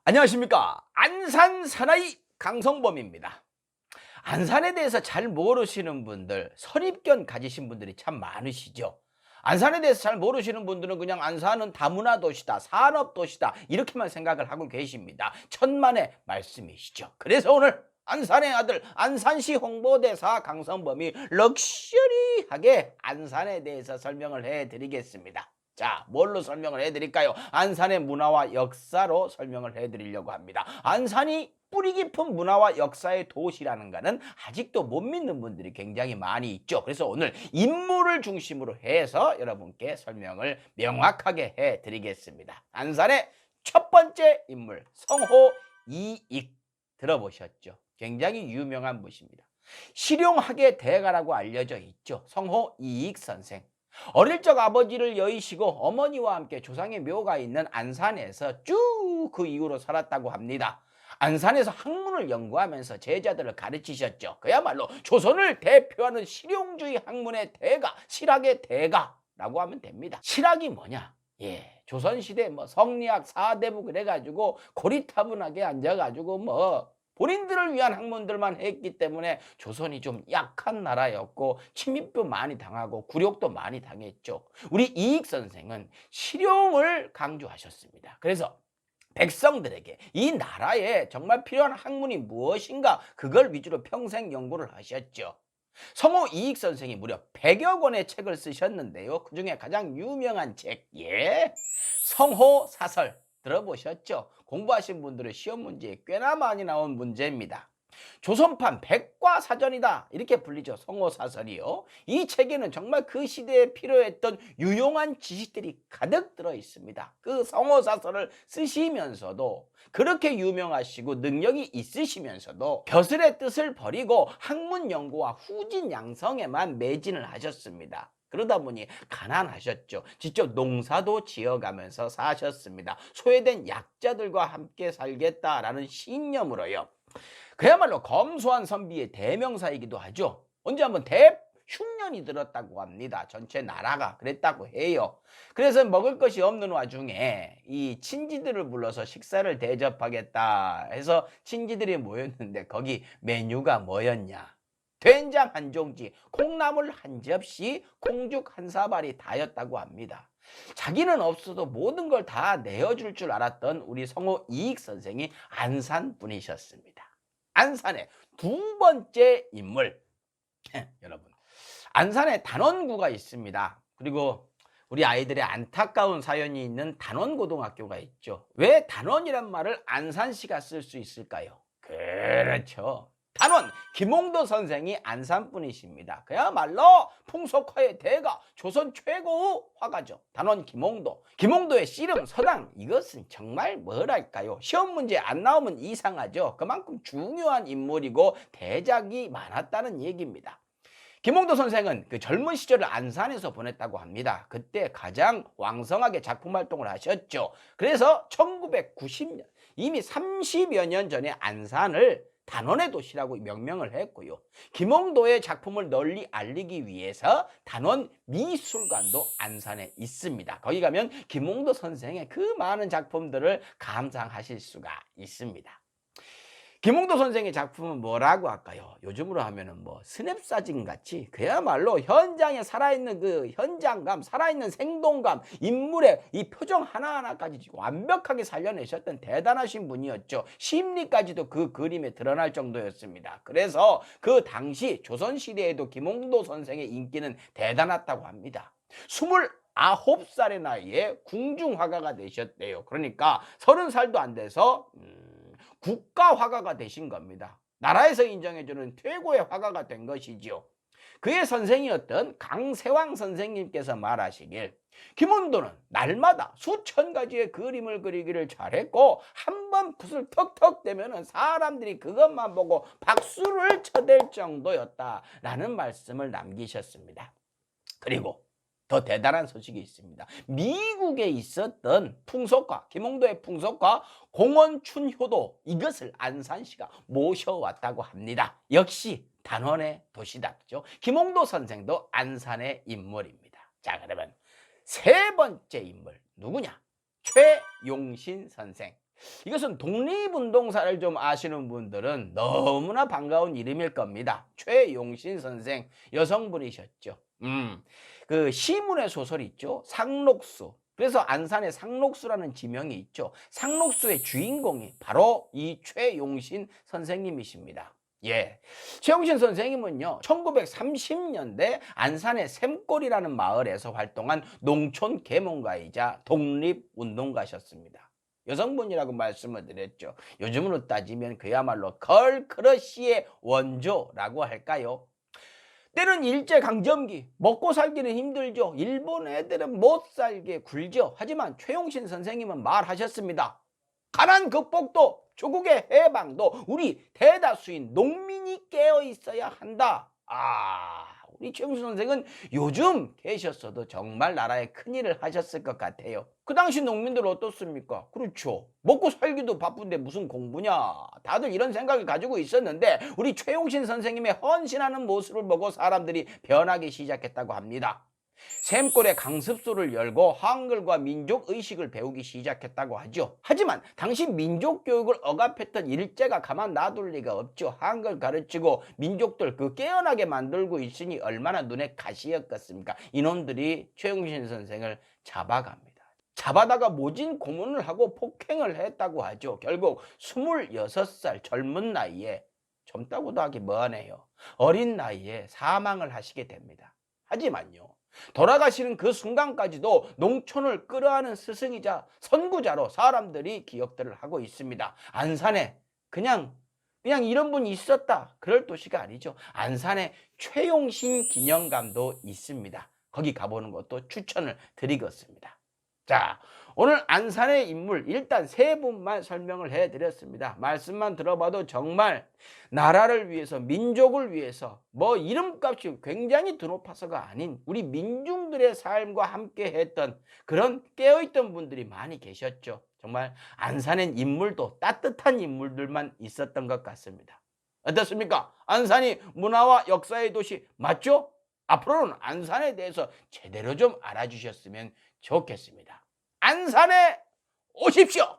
안녕하십니까. 안산 사나이 강성범입니다. 안산에 대해서 잘 모르시는 분들, 선입견 가지신 분들이 참 많으시죠. 안산에 대해서 잘 모르시는 분들은 그냥 안산은 다문화 도시다, 산업 도시다 이렇게만 생각을 하고 계십니다. 천만의 말씀이시죠. 그래서 오늘 안산의 아들 안산시 홍보대사 강성범이 럭셔리하게 안산에 대해서 설명을 해드리겠습니다. 자, 뭘로 설명을 해드릴까요? 안산의 문화와 역사로 설명을 해드리려고 합니다. 안산이 뿌리 깊은 문화와 역사의 도시라는 거는 아직도 못 믿는 분들이 굉장히 많이 있죠. 그래서 오늘 인물을 중심으로 해서 여러분께 설명을 명확하게 해드리겠습니다. 안산의 첫 번째 인물, 성호 이익 들어보셨죠? 굉장히 유명한 분입니다. 실용학의 대가라고 알려져 있죠. 성호 이익 선생. 어릴 적 아버지를 여의시고 어머니와 함께 조상의 묘가 있는 안산에서 쭉 그 이후로 살았다고 합니다. 안산에서 학문을 연구하면서 제자들을 가르치셨죠. 그야말로 조선을 대표하는 실용주의 학문의 대가, 실학의 대가라고 하면 됩니다. 실학이 뭐냐? 조선시대 성리학 사대부 그래가지고 고리타분하게 앉아가지고 본인들을 위한 학문들만 했기 때문에 조선이 좀 약한 나라였고 침입도 많이 당하고 굴욕도 많이 당했죠. 우리 이익 선생은 실용을 강조하셨습니다. 그래서 백성들에게 이 나라에 정말 필요한 학문이 무엇인가 그걸 위주로 평생 연구를 하셨죠. 성호 이익 선생이 무려 100여 권의 책을 쓰셨는데요. 그중에 가장 유명한 책, 성호 사설 들어보셨죠? 공부하신 분들은 시험 문제에 꽤나 많이 나온 문제입니다. 조선판 백과사전이다 이렇게 불리죠. 성호사설이요. 이 책에는 정말 그 시대에 필요했던 유용한 지식들이 가득 들어 있습니다. 그 성호사설을 쓰시면서도 그렇게 유명하시고 능력이 있으시면서도 벼슬의 뜻을 버리고 학문 연구와 후진 양성에만 매진을 하셨습니다. 그러다 보니 가난하셨죠. 직접 농사도 지어가면서 사셨습니다. 소외된 약자들과 함께 살겠다라는 신념으로요. 그야말로 검소한 선비의 대명사이기도 하죠. 언제 한번 대흉년이 들었다고 합니다. 전체 나라가 그랬다고 해요. 그래서 먹을 것이 없는 와중에 이 친지들을 불러서 식사를 대접하겠다 해서 친지들이 모였는데 거기 메뉴가 뭐였냐? 된장 한 종지, 콩나물 한 접시, 콩죽 한 사발이 다였다고 합니다. 자기는 없어도 모든 걸 다 내어줄 줄 알았던 우리 성호 이익 선생이 안산 분이셨습니다. 안산의 두 번째 인물, 여러분, 안산에 단원구가 있습니다. 그리고 우리 아이들의 안타까운 사연이 있는 단원고등학교가 있죠. 왜 단원이란 말을 안산시가 쓸 수 있을까요? 그렇죠. 단원 김홍도 선생이 안산 분이십니다. 그야말로 풍속화의 대가, 조선 최고의 화가죠. 단원 김홍도. 김홍도의 씨름 서당, 이것은 정말 뭐랄까요? 시험 문제 안 나오면 이상하죠. 그만큼 중요한 인물이고 대작이 많았다는 얘기입니다. 김홍도 선생은 그 젊은 시절을 안산에서 보냈다고 합니다. 그때 가장 왕성하게 작품 활동을 하셨죠. 그래서 1990년, 이미 30여 년 전에 안산을 단원의 도시라고 명명을 했고요. 김홍도의 작품을 널리 알리기 위해서 단원 미술관도 안산에 있습니다. 거기 가면 김홍도 선생의 그 많은 작품들을 감상하실 수가 있습니다. 김홍도 선생의 작품은 뭐라고 할까요? 요즘으로 하면은 스냅사진 같이 그야말로 현장에 살아있는 그 현장감, 살아있는 생동감, 인물의 이 표정 하나하나까지 완벽하게 살려내셨던 대단하신 분이었죠. 심리까지도 그 그림에 드러날 정도였습니다. 그래서 그 당시 조선시대에도 김홍도 선생의 인기는 대단했다고 합니다. 29살의 나이에 궁중화가가 되셨대요. 그러니까 30살도 안 돼서 국가 화가가 되신 겁니다. 나라에서 인정해주는 최고의 화가가 된 것이지요. 그의 선생이었던 강세왕 선생님께서 말하시길 김홍도는 날마다 수천 가지의 그림을 그리기를 잘했고 한 번 붓을 턱턱 대면 사람들이 그것만 보고 박수를 쳐댈 정도였다라는 말씀을 남기셨습니다. 그리고 더 대단한 소식이 있습니다. 미국에 있었던 풍속가, 김홍도의 풍속가 공원춘효도, 이것을 안산시가 모셔왔다고 합니다. 역시 단원의 도시답죠. 김홍도 선생도 안산의 인물입니다. 자, 그러면 세 번째 인물 누구냐? 최용신 선생. 이것은 독립운동사를 좀 아시는 분들은 너무나 반가운 이름일 겁니다. 최용신 선생, 여성분이셨죠. 그 시문의 소설 있죠. 상록수. 그래서 안산에 상록수라는 지명이 있죠. 상록수의 주인공이 바로 이 최용신 선생님이십니다. 예. 최용신 선생님은요, 1930년대 안산의 샘골이라는 마을에서 활동한 농촌 계몽가이자 독립운동가셨습니다. 여성분이라고 말씀을 드렸죠. 요즘으로 따지면 그야말로 걸크러쉬의 원조라고 할까요? 때는 일제강점기, 먹고 살기는 힘들죠. 일본 애들은 못 살게 굴죠. 하지만 최용신 선생님은 말하셨습니다. 가난 극복도 조국의 해방도 우리 대다수인 농민이 깨어 있어야 한다. 우리 최용신 선생은 요즘 계셨어도 정말 나라에 큰일을 하셨을 것 같아요. 그 당시 농민들 어떻습니까? 그렇죠. 먹고 살기도 바쁜데 무슨 공부냐. 다들 이런 생각을 가지고 있었는데 우리 최용신 선생님의 헌신하는 모습을 보고 사람들이 변하기 시작했다고 합니다. 샘골에 강습소를 열고 한글과 민족의식을 배우기 시작했다고 하죠. 하지만 당시 민족교육을 억압했던 일제가 가만 놔둘 리가 없죠. 한글 가르치고 민족들 깨어나게 만들고 있으니 얼마나 눈에 가시였겠습니까? 이놈들이 최용신 선생을 잡아갑니다. 잡아다가 모진 고문을 하고 폭행을 했다고 하죠. 결국 26살 젊은 나이에, 젊다고도 하기 뭐하네요. 어린 나이에 사망을 하시게 됩니다. 하지만요, 돌아가시는 그 순간까지도 농촌을 끌어안은 스승이자 선구자로 사람들이 기억들을 하고 있습니다. 안산에 그냥 이런 분이 있었다, 그럴 도시가 아니죠. 안산에 최용신 기념관도 있습니다. 거기 가보는 것도 추천을 드리겠습니다. 자, 오늘 안산의 인물 일단 세 분만 설명을 해드렸습니다. 말씀만 들어봐도 정말 나라를 위해서, 민족을 위해서 이름값이 굉장히 드높아서가 아닌 우리 민중들의 삶과 함께 했던 그런 깨어있던 분들이 많이 계셨죠. 정말 안산엔 인물도 따뜻한 인물들만 있었던 것 같습니다. 어떻습니까? 안산이 문화와 역사의 도시 맞죠? 앞으로는 안산에 대해서 제대로 좀 알아주셨으면 좋겠습니다. 안산에 오십시오.